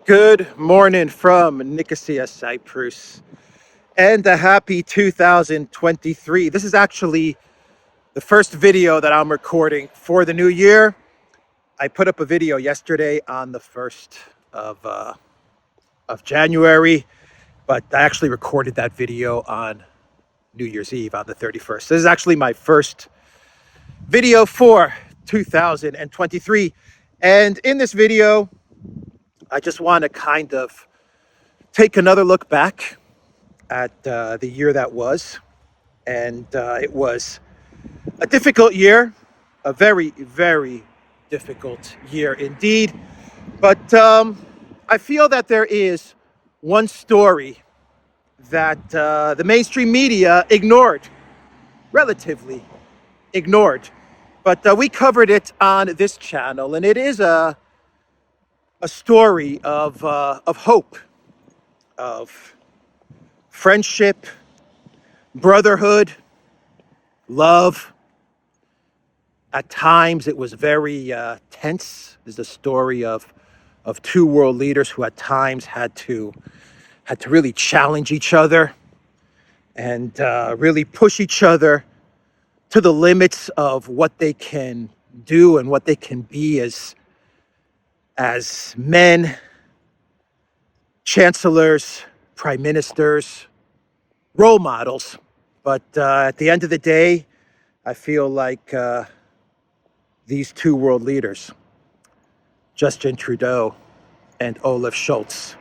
Good morning from Nicosia, Cyprus, and a happy 2023. This is actually the first video that I'm recording for the new year. I put up a video yesterday on the 1st of January, but I actually recorded that video on New Year's Eve on the 31st. This is actually my first video for 2023. And in this video, I just want to kind of take another look back at the year that was. And it was a difficult year, a very, very difficult year indeed. But I feel that there is one story that the mainstream media ignored, relatively ignored. But we covered it on this channel, and it is a story of hope, of friendship, brotherhood, love. At times it was very tense. There's a story of two world leaders who at times had to really challenge each other and really push each other to the limits of what they can do and what they can be as men, chancellors, prime ministers, role models. But at the end of the day, I feel like these two world leaders, Justin Trudeau and Olaf Scholz,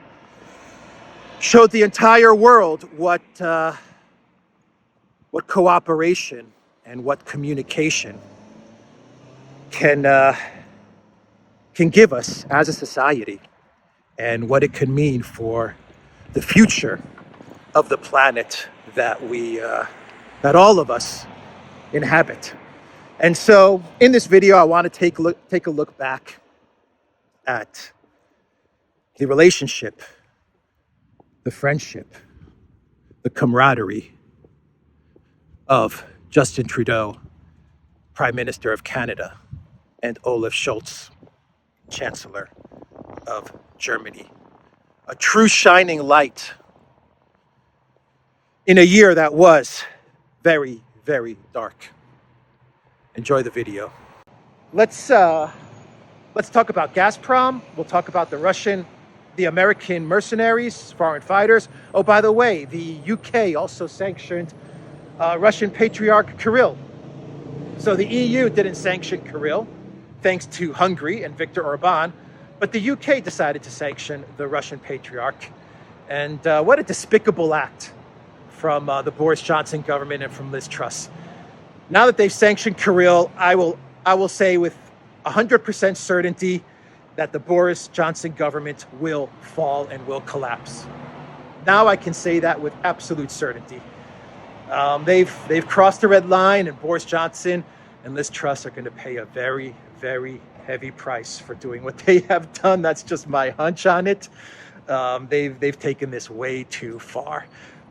showed the entire world what cooperation and what communication can give us as a society, and what it can mean for the future of the planet that that all of us inhabit. And so in this video, I want to take a look back at the relationship, the friendship, the camaraderie of Justin Trudeau, Prime Minister of Canada, and Olaf Scholz, Chancellor of Germany. A true shining light in a year that was very, very dark. Enjoy the video. Let's talk about Gazprom. We'll talk about the American mercenaries, foreign fighters. Oh, by the way, the UK also sanctioned Russian Patriarch Kirill. So the EU didn't sanction Kirill, thanks to Hungary and Viktor Orban, but the UK decided to sanction the Russian Patriarch. And what a despicable act from the Boris Johnson government and from Liz Truss. Now that they've sanctioned Kirill, I will say with 100% certainty that the Boris Johnson government will fall and will collapse. Now I can say that with absolute certainty. They've crossed the red line, and Boris Johnson and Liz Truss are going to pay a very, very heavy price for doing what they have done. That's just my hunch on it. They've taken this way too far.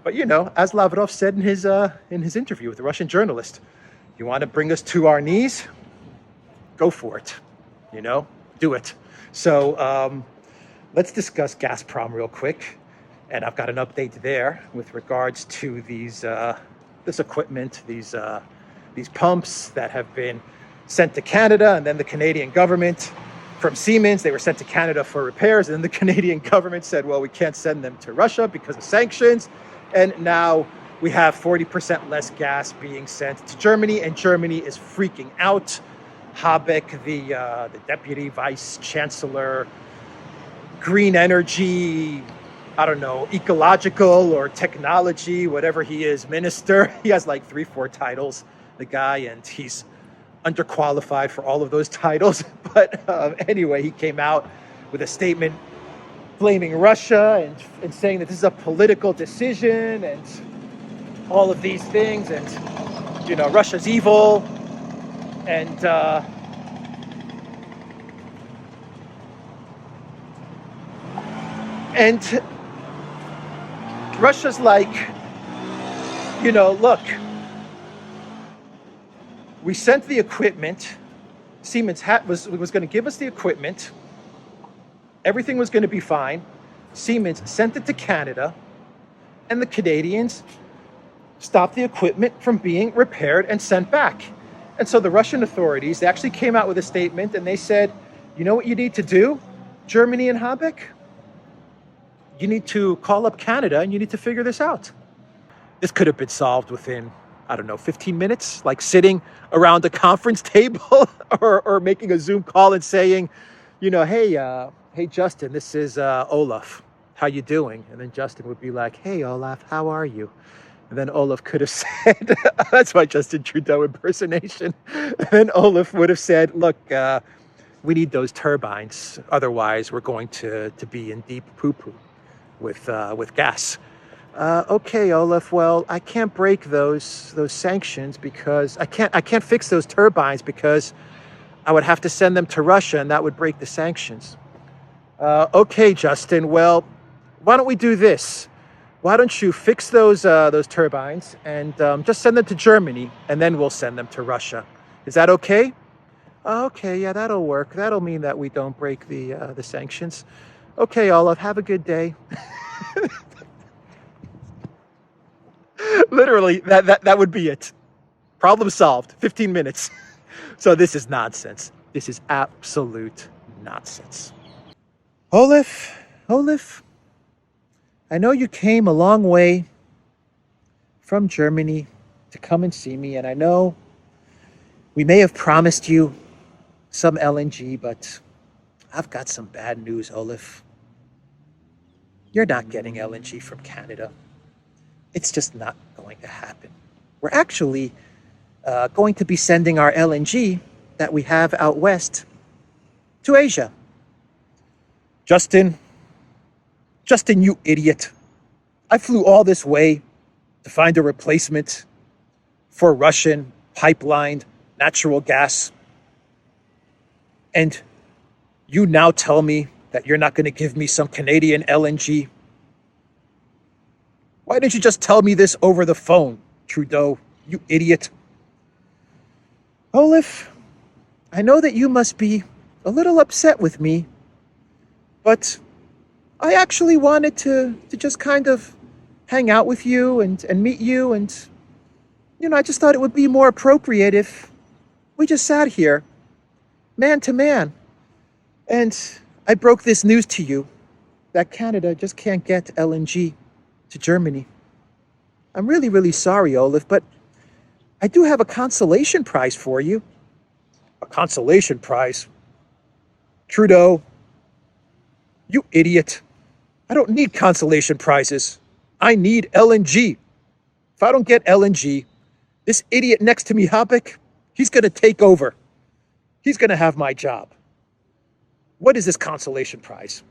But you know, as Lavrov said in his interview with the Russian journalist, you want to bring us to our knees? Go for it. You know, do it. So let's discuss Gazprom real quick. And I've got an update there with regards to this equipment, these pumps that have been sent to Canada, and then the Canadian government from Siemens, they were sent to Canada for repairs, and then the Canadian government said, well, we can't send them to Russia because of sanctions. And now we have 40% less gas being sent to Germany, and Germany is freaking out. Habeck, the deputy vice chancellor, green energy, I don't know, ecological or technology, whatever he is, minister. He has like 3-4 titles, the guy, and he's underqualified for all of those titles. But anyway, he came out with a statement blaming Russia and saying that this is a political decision and all of these things, and you know, Russia's evil, and Russia's like, you know, look, we sent the equipment. Siemens was going to give us the equipment. everything was going to be fine. Siemens sent it to Canada, and the Canadians stopped the equipment from being repaired and sent back. And so the Russian authorities, they actually came out with a statement, and they said, you know what you need to do, Germany and Habeck? You need to call up Canada and you need to figure this out. This could have been solved within, I don't know, 15 minutes, like sitting around a conference table or making a Zoom call and saying, you know, hey, Justin, this is Olaf. How you doing? And then Justin would be like, hey, Olaf, how are you? And then Olaf could have said, that's my Justin Trudeau impersonation. And then Olaf would have said, look, we need those turbines. Otherwise, we're going to be in deep poo-poo with gas. Okay, Olaf, well, I can't break those sanctions because I can't fix those turbines because I would have to send them to Russia and that would break the sanctions. Okay, Justin, well, why don't we do this? Why don't you fix those turbines and just send them to Germany and then we'll send them to Russia. Is that okay? Okay, yeah, that'll work. That'll mean that we don't break the sanctions. Okay, Olaf, have a good day. Literally, that would be it. Problem solved. 15 minutes. So this is nonsense. This is absolute nonsense. Olaf, I know you came a long way from Germany to come and see me, and I know we may have promised you some LNG, but I've got some bad news, Olaf. You're not getting LNG from Canada. It's just not going to happen. We're actually going to be sending our LNG that we have out west to Asia. Justin, you idiot. I flew all this way to find a replacement for Russian pipelined natural gas. And you now tell me that you're not going to give me some Canadian LNG? Why didn't you just tell me this over the phone, Trudeau, you idiot? Olaf, I know that you must be a little upset with me, but I actually wanted to just kind of hang out with you and meet you, and, you know, I just thought it would be more appropriate if we just sat here, man to man, and I broke this news to you that Canada just can't get LNG to Germany. I'm really, really sorry, Olaf, but I do have a consolation prize for you. A consolation prize? Trudeau, you idiot. I don't need consolation prizes. I need LNG. If I don't get LNG, this idiot next to me, Habeck, he's going to take over. He's going to have my job. What is this consolation prize?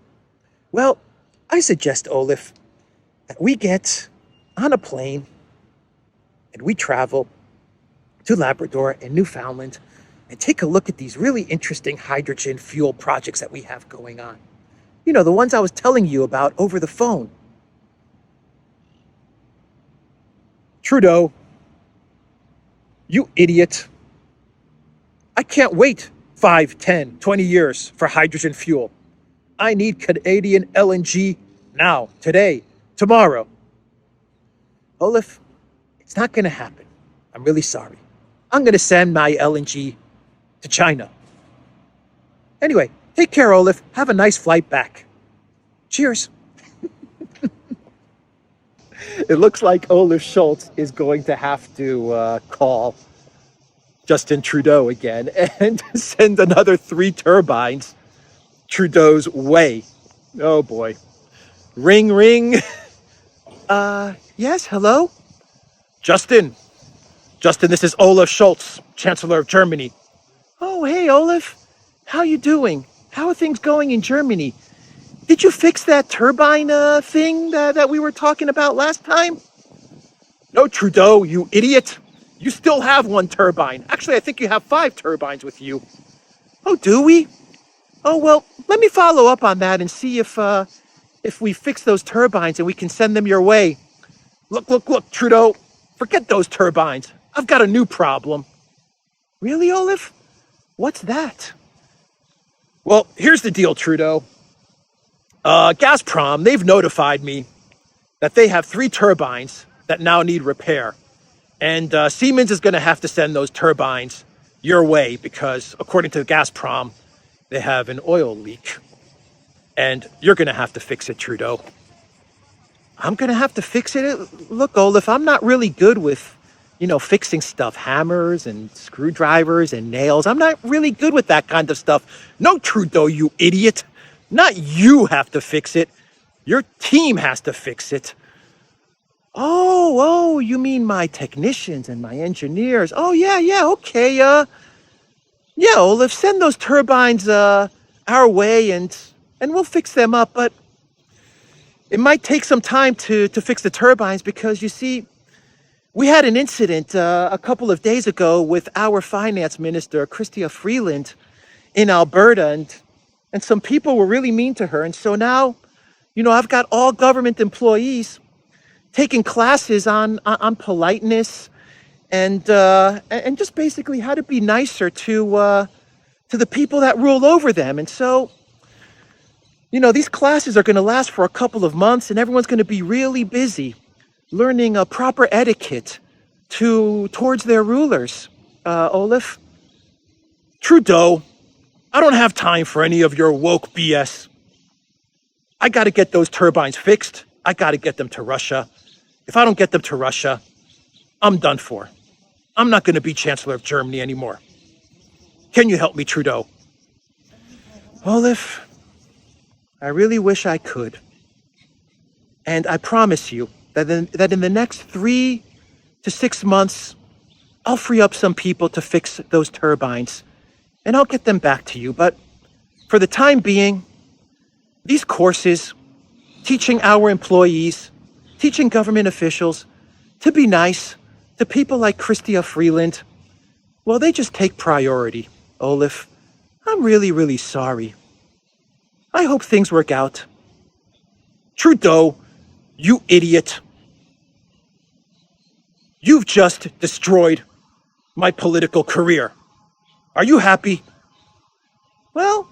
Well, I suggest, Olaf, that we get on a plane and we travel to Labrador and Newfoundland and take a look at these really interesting hydrogen fuel projects that we have going on. You know, the ones I was telling you about over the phone. Trudeau, you idiot. I can't wait 5, 10, 20 years for hydrogen fuel. I need Canadian LNG now, today, tomorrow. Olaf, it's not going to happen. I'm really sorry. I'm going to send my LNG to China. Anyway, take care, Olaf. Have a nice flight back. Cheers. It looks like Olaf Scholz is going to have to call Justin Trudeau again and send another 3 turbines Trudeau's way. Oh boy. Ring, ring. Yes, hello? Justin, this is Olaf Scholz, Chancellor of Germany. Oh, hey, Olaf. How you doing? How are things going in Germany? Did you fix that turbine thing that we were talking about last time? No, Trudeau, you idiot. You still have 1 turbine. Actually, I think you have 5 turbines with you. Oh, do we? Oh, well, let me follow up on that and see if we fix those turbines and we can send them your way. Look, Trudeau. Forget those turbines. I've got a new problem. Really, Olaf? What's that? Well, here's the deal, Trudeau. Gazprom, they've notified me that they have 3 turbines that now need repair. And Siemens is going to have to send those turbines your way because, according to Gazprom, they have an oil leak. And you're going to have to fix it, Trudeau. I'm going to have to fix it? Look, Olaf, I'm not really good with, fixing stuff. Hammers and screwdrivers and nails. I'm not really good with that kind of stuff. No, Trudeau, you idiot. Not you have to fix it. Your team has to fix it. Oh, you mean my technicians and my engineers. Oh, yeah, okay. Yeah, Olaf, send those turbines our way and we'll fix them up. But it might take some time to fix the turbines because, you see, we had an incident a couple of days ago with our finance minister, Christoforou, in Alberta, and some people were really mean to her. And so now, I've got all government employees taking classes on politeness and just basically how to be nicer to the people that rule over them. And so, these classes are going to last for a couple of months, and everyone's going to be really busy learning a proper etiquette towards their rulers. Olaf, Trudeau, I don't have time for any of your woke BS. I got to get those turbines fixed. I got to get them to Russia. If I don't get them to Russia, I'm done for. I'm not going to be Chancellor of Germany anymore. Can you help me, Trudeau? Olaf, I really wish I could. And I promise you that in the next 3 to 6 months, I'll free up some people to fix those turbines, and I'll get them back to you. But for the time being, these courses, teaching our employees, teaching government officials to be nice to people like Christoforou, well, they just take priority. Olaf, I'm really, really sorry. I hope things work out. Trudeau, you idiot. You've just destroyed my political career. Are you happy? Well,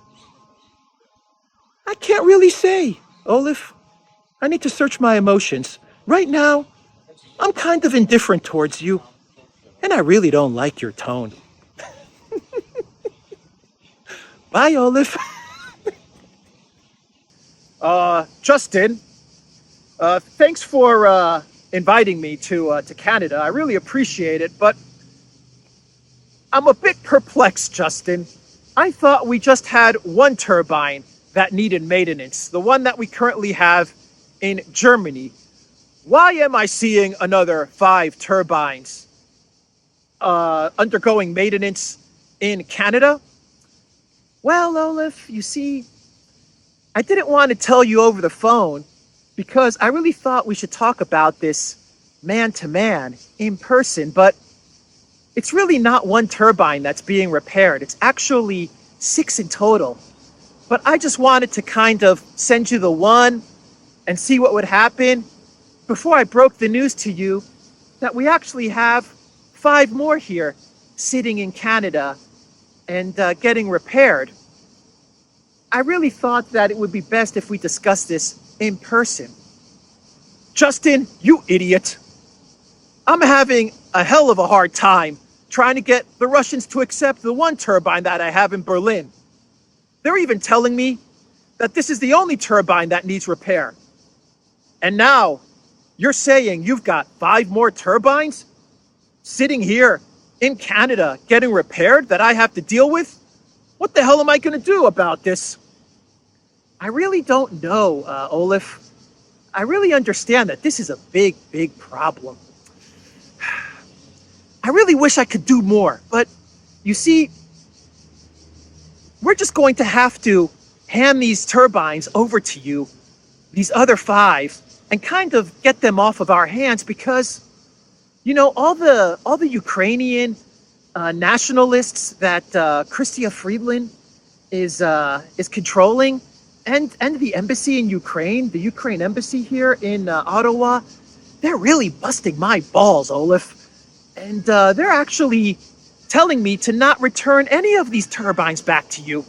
I can't really say, Olaf. I need to search my emotions. Right now, I'm kind of indifferent towards you, and I really don't like your tone. Bye, Olaf. Justin, thanks for inviting me to Canada. I really appreciate it, but I'm a bit perplexed, Justin. I thought we just had one turbine that needed maintenance, the one that we currently have in Germany. Why am I seeing another 5 turbines undergoing maintenance in Canada? Well, Olaf, you see, I didn't want to tell you over the phone because I really thought we should talk about this man-to-man, in person, but it's really not one turbine that's being repaired. It's actually 6 in total. But I just wanted to kind of send you the one and see what would happen before I broke the news to you that we actually have 5 more here sitting in Canada and getting repaired. I really thought that it would be best if we discussed this in person. Justin, you idiot. I'm having a hell of a hard time trying to get the Russians to accept the one turbine that I have in Berlin. They're even telling me that this is the only turbine that needs repair. And now you're saying you've got 5 more turbines sitting here in Canada getting repaired that I have to deal with? What the hell am I going to do about this? I really don't know, Olaf. I really understand that this is a big, big problem. I really wish I could do more, but you see, we're just going to have to hand these turbines over to you, these other 5, and kind of get them off of our hands because, all the Ukrainian nationalists that Christoforou is controlling, and the embassy in Ukraine, the Ukraine embassy here in Ottawa, they're really busting my balls, Olaf. And they're actually telling me to not return any of these turbines back to you.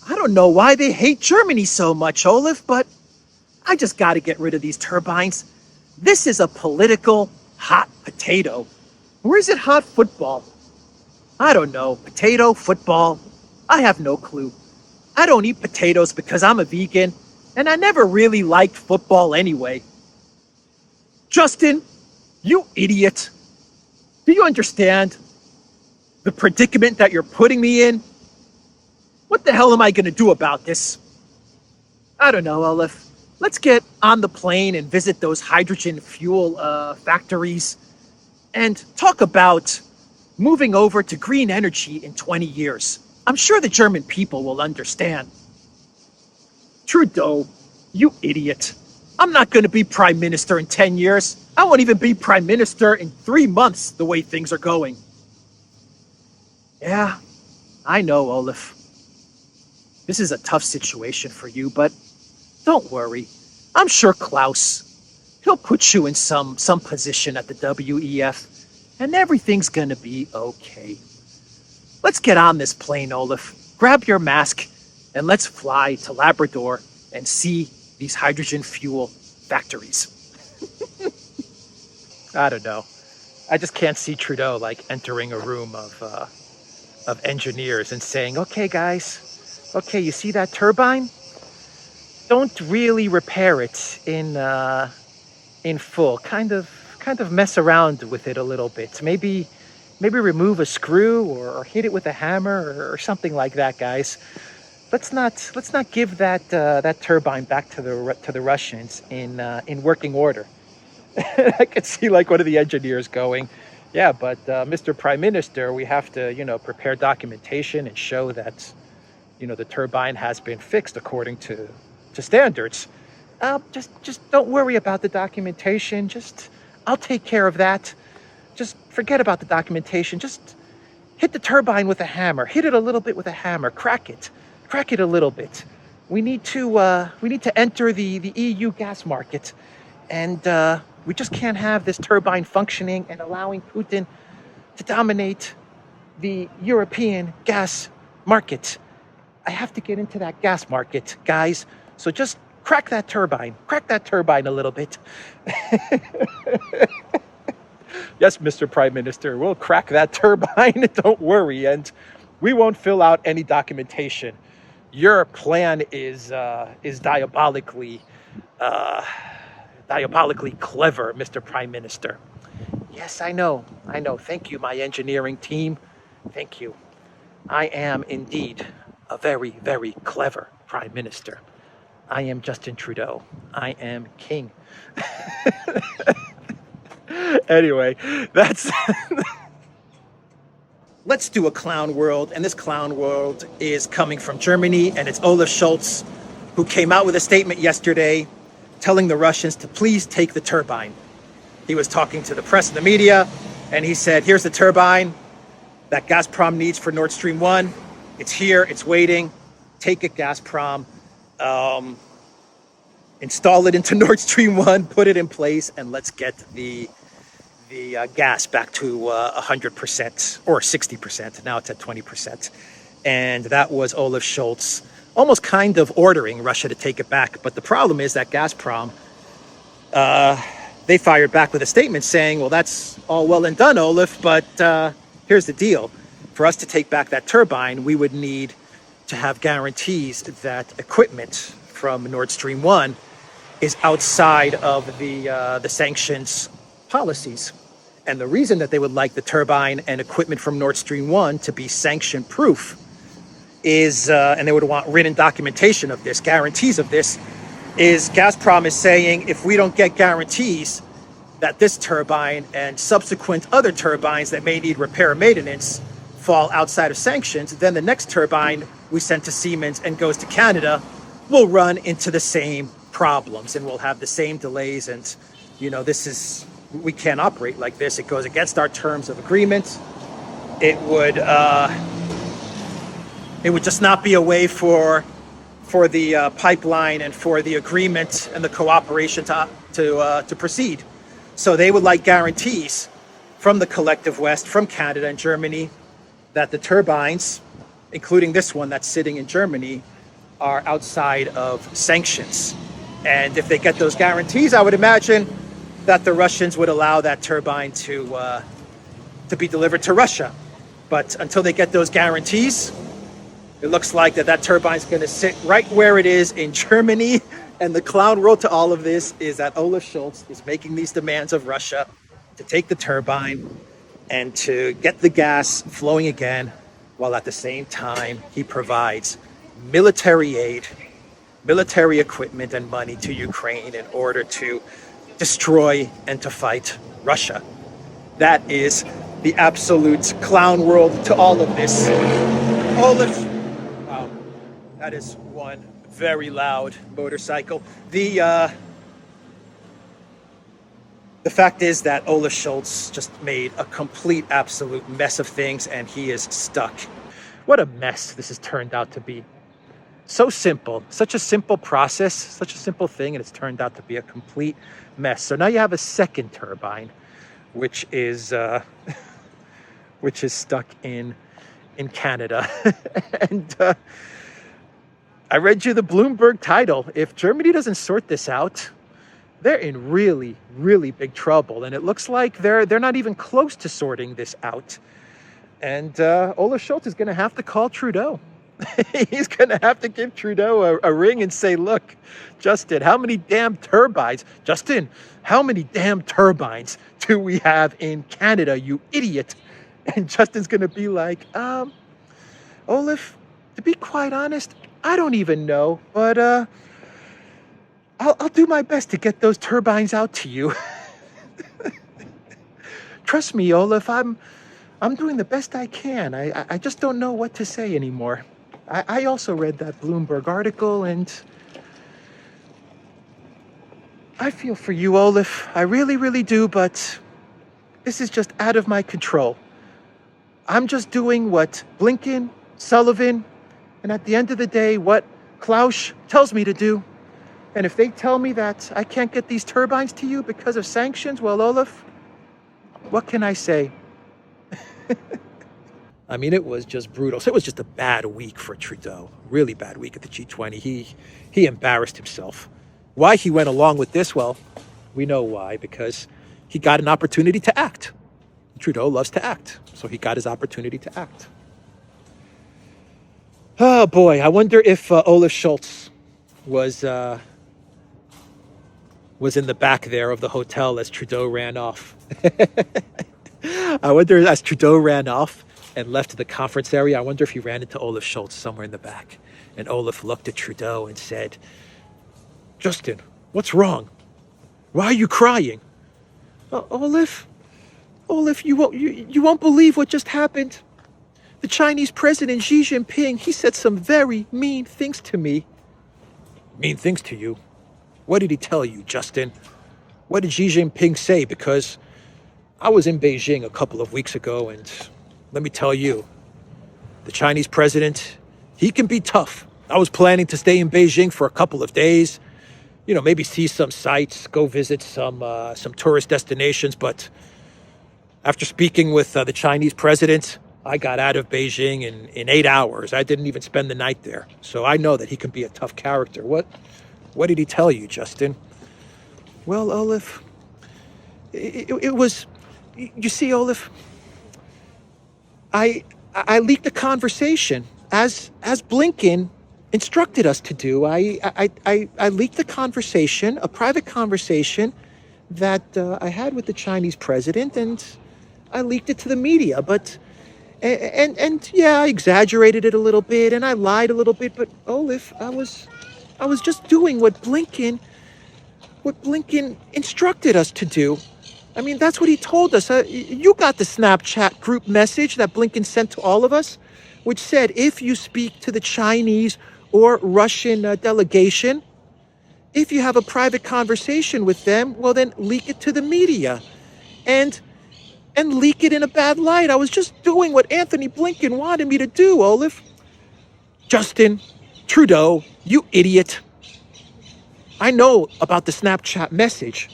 I don't know why they hate Germany so much, Olaf, but I just got to get rid of these turbines. This is a political hot potato. Or is it hot football? I don't know. Potato, football, I have no clue. I don't eat potatoes because I'm a vegan, and I never really liked football anyway. Justin, you idiot. Do you understand the predicament that you're putting me in? What the hell am I going to do about this? I don't know, Olaf. Let's get on the plane and visit those hydrogen fuel factories and talk about moving over to green energy in 20 years. I'm sure the German people will understand. Trudeau, you idiot. I'm not going to be prime minister in 10 years. I won't even be prime minister in 3 months the way things are going. Yeah, I know, Olaf. This is a tough situation for you, but don't worry. I'm sure Klaus, he'll put you in some position at the WEF, and everything's gonna be okay. Let's get on this plane, Olaf. Grab your mask, and let's fly to Labrador and see these hydrogen fuel factories. I don't know. I just can't see Trudeau like entering a room of engineers and saying, "Okay, guys, okay, you see that turbine? Don't really repair it in full. Kind of mess around with it a little bit. Maybe remove a screw or hit it with a hammer or something like that, guys. Let's not give that turbine back to the Russians in working order." I could see like one of the engineers going, "Yeah, but Mr. Prime Minister, we have to prepare documentation and show that the turbine has been fixed according to standards. Just don't worry about the documentation. I'll take care of that. Just forget about the documentation. Just hit the turbine with a hammer. Hit it a little bit with a hammer. Crack it a little bit. We need to enter the EU gas market, and we just can't have this turbine functioning and allowing Putin to dominate the European gas market. I have to get into that gas market, guys. So just crack that turbine a little bit." Yes, Mr. Prime Minister, we'll crack that turbine. Don't worry, and we won't fill out any documentation. Your plan is diabolically clever, Mr. Prime Minister. Yes, I know. Thank you, my engineering team. Thank you. I am indeed a very, very clever Prime Minister. I am Justin Trudeau. I am king. Anyway, that's... Let's do a clown world, and this clown world is coming from Germany, and it's Olaf Scholz, who came out with a statement yesterday telling the Russians to please take the turbine. He was talking to the press and the media, and he said, "Here's the turbine that Gazprom needs for Nord Stream 1. It's here, it's waiting. Take it, Gazprom. Install it into Nord Stream 1, put it in place, and let's get the gas back to 100% or 60%. Now it's at 20%. And that was Olaf Scholz almost kind of ordering Russia to take it back. But the problem is that Gazprom, they fired back with a statement saying, "Well, that's all well and done, Olaf, but here's the deal. For us to take back that turbine, we would need to have guarantees that equipment from Nord Stream 1 is outside of the sanctions policies. And the reason that they would like the turbine and equipment from Nord Stream 1 to be sanction proof is, and they would want written documentation of this, guarantees of this, is Gazprom is saying if we don't get guarantees that this turbine and subsequent other turbines that may need repair and maintenance fall outside of sanctions, then the next turbine we send to Siemens and goes to Canada will run into the same problems and we'll have the same delays. And, we can't operate like this. It goes against our terms of agreement. It would just not be a way for the pipeline and for the agreement and the cooperation to proceed. So they would like guarantees from the collective West, from Canada and Germany, that the turbines, including this one that's sitting in Germany, are outside of sanctions. And if they get those guarantees, I would imagine that the Russians would allow that turbine to be delivered to Russia. But until they get those guarantees, it looks like that turbine is going to sit right where it is in Germany. And the clown roll to all of this is that Olaf Scholz is making these demands of Russia to take the turbine and to get the gas flowing again, while at the same time he provides military aid, military equipment and money to Ukraine in order to destroy and to fight Russia. That is the absolute clown world to all of this. Olaf, wow, that is one very loud motorcycle. The fact is that Olaf Scholz just made a complete, absolute mess of things, and he is stuck. What a mess this has turned out to be. So simple, such a simple process, such a simple thing, and it's turned out to be a complete mess. So now you have a second turbine, which is stuck in Canada. And I read you the Bloomberg title. If Germany doesn't sort this out, they're in really, really big trouble. And it looks like they're not even close to sorting this out. And Olaf Scholz is going to have to call Trudeau. He's going to have to give Trudeau a ring and say, look, Justin, how many damn turbines? Justin, how many damn turbines do we have in Canada, you idiot? And Justin's going to be like, Olaf, to be quite honest, I don't even know, but I'll do my best to get those turbines out to you. Trust me, Olaf, I'm doing the best I can. I just don't know what to say anymore. I also read that Bloomberg article, and I feel for you, Olaf. I really, really do, but this is just out of my control. I'm just doing what Blinken, Sullivan, and at the end of the day, what Klaus tells me to do. And if they tell me that I can't get these turbines to you because of sanctions, well, Olaf, what can I say? I mean, it was just brutal. So it was just a bad week for Trudeau. Really bad week at the G20. He embarrassed himself. Why he went along with this? Well, we know why. Because he got an opportunity to act. Trudeau loves to act. So he got his opportunity to act. Oh, boy. I wonder if Olaf Scholz was in the back there of the hotel as Trudeau ran off. I wonder, as Trudeau ran off and left the conference area, I wonder if he ran into Olaf Scholz somewhere in the back. And Olaf looked at Trudeau and said, Justin, what's wrong? Why are you crying? Olaf, you won't believe what just happened. The Chinese president, Xi Jinping, he said some very mean things to me. Mean things to you? What did he tell you, Justin? What did Xi Jinping say? Because I was in Beijing a couple of weeks ago, and let me tell you, the Chinese president, he can be tough. I was planning to stay in Beijing for a couple of days, maybe see some sights, go visit some tourist destinations. But after speaking with the Chinese president, I got out of Beijing in 8 hours. I didn't even spend the night there. So I know that he can be a tough character. What did he tell you, Justin? Well, Olaf, it was, you see, Olaf, I leaked a conversation as Blinken instructed us to do. I leaked the conversation, a private conversation that I had with the Chinese president, and I leaked it to the media. But and yeah, I exaggerated it a little bit, and I lied a little bit. But Olaf, I was just doing what Blinken instructed us to do. I mean, that's what he told us. You got the Snapchat group message that Blinken sent to all of us, which said, if you speak to the Chinese or Russian delegation, if you have a private conversation with them, well, then leak it to the media and leak it in a bad light. I was just doing what Anthony Blinken wanted me to do, Olaf. Justin Trudeau, you idiot. I know about the Snapchat message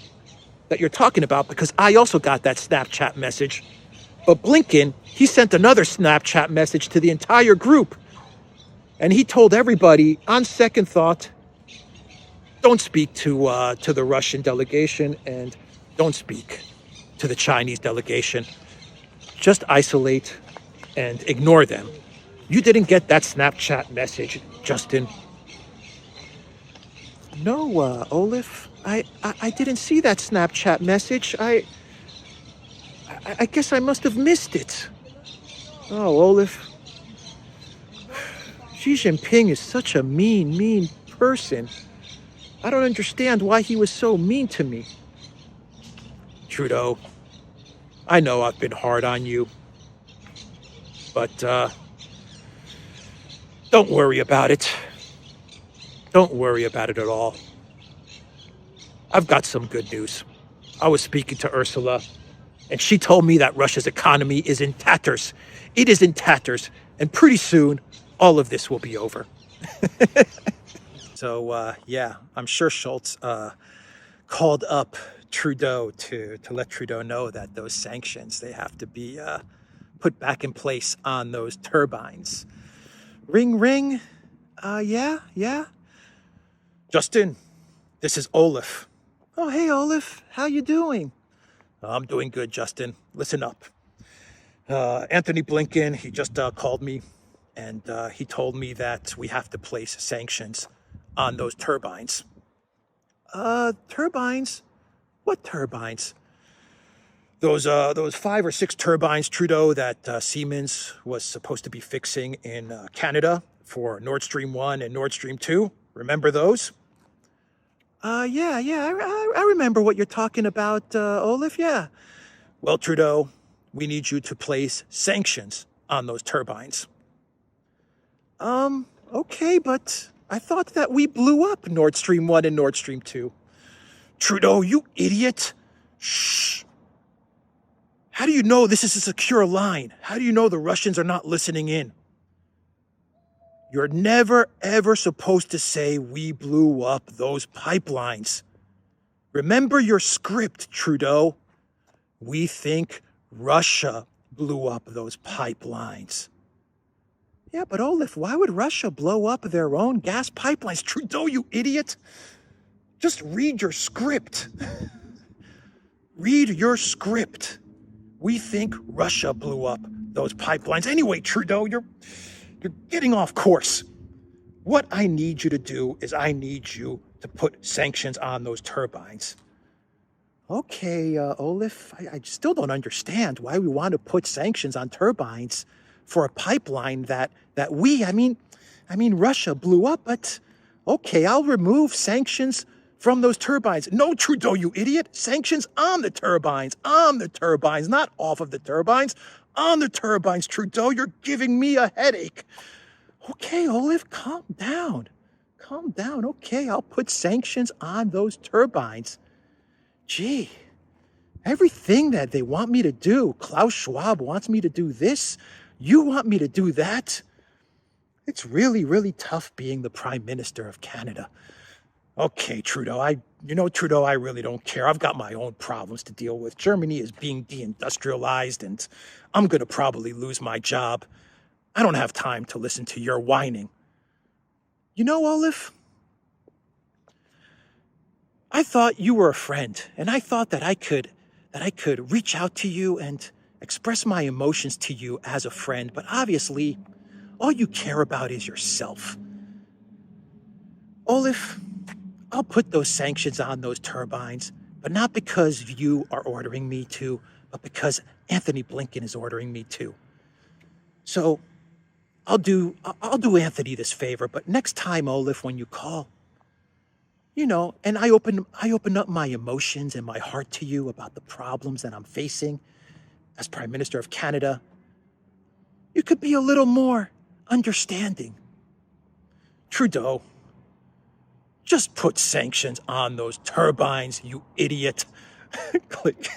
that you're talking about because I also got that Snapchat message. But Blinken, he sent another Snapchat message to the entire group. And he told everybody, on second thought, don't speak to the Russian delegation and don't speak to the Chinese delegation. Just isolate and ignore them. You didn't get that Snapchat message, Justin. No, Olaf, I didn't see that Snapchat message. I guess I must have missed it. Oh, Olaf, Xi Jinping is such a mean person. I don't understand why he was so mean to me. Trudeau, I know I've been hard on you, but don't worry about it. Don't worry about it at all. I've got some good news. I was speaking to Ursula, and she told me that Russia's economy is in tatters. It is in tatters, and pretty soon, all of this will be over. So, yeah, I'm sure Scholz called up Trudeau to let Trudeau know that those sanctions, they have to be put back in place on those turbines. Ring, ring. Yeah. Justin, this is Olaf. Oh, hey, Olaf. How you doing? I'm doing good, Justin. Listen up. Anthony Blinken, he just called me, and he told me that we have to place sanctions on those turbines. Turbines? What turbines? Those 5 or 6 turbines, Trudeau, that Siemens was supposed to be fixing in Canada for Nord Stream 1 and Nord Stream 2. Remember those? Yeah, I remember what you're talking about, Olaf, yeah. Well, Trudeau, we need you to place sanctions on those turbines. Okay, but I thought that we blew up Nord Stream 1 and Nord Stream 2. Trudeau, you idiot. Shh. How do you know this is a secure line? How do you know the Russians are not listening in? You're never, ever supposed to say we blew up those pipelines. Remember your script, Trudeau. We think Russia blew up those pipelines. Yeah, but Olaf, why would Russia blow up their own gas pipelines? Trudeau, you idiot. Just read your script. Read your script. We think Russia blew up those pipelines. Anyway, Trudeau, you're getting off course. What I need you to do is I need you to put sanctions on those turbines. Okay, Olaf, I still don't understand why we want to put sanctions on turbines for a pipeline that I mean, Russia blew up, but okay, I'll remove sanctions from those turbines. No, Trudeau, you idiot. Sanctions on the turbines, not off of the turbines, on the turbines. Trudeau, you're giving me a headache. Okay, Olaf, calm down. Calm down. Okay, I'll put sanctions on those turbines. Gee, everything that they want me to do, Klaus Schwab wants me to do this, you want me to do that. It's really, really tough being the Prime Minister of Canada. Okay, Trudeau, Trudeau, I really don't care. I've got my own problems to deal with. Germany is being deindustrialized, and I'm going to probably lose my job. I don't have time to listen to your whining. You know, Olaf, I thought you were a friend, and I thought that I could reach out to you and express my emotions to you as a friend, but obviously, all you care about is yourself. Olaf, I'll put those sanctions on those turbines, but not because you are ordering me to, but because Anthony Blinken is ordering me to. So I'll do Anthony this favor, but next time, Olaf, when you call, and I open up my emotions and my heart to you about the problems that I'm facing as Prime Minister of Canada, you could be a little more understanding. Trudeau, just put sanctions on those turbines, you idiot. Click.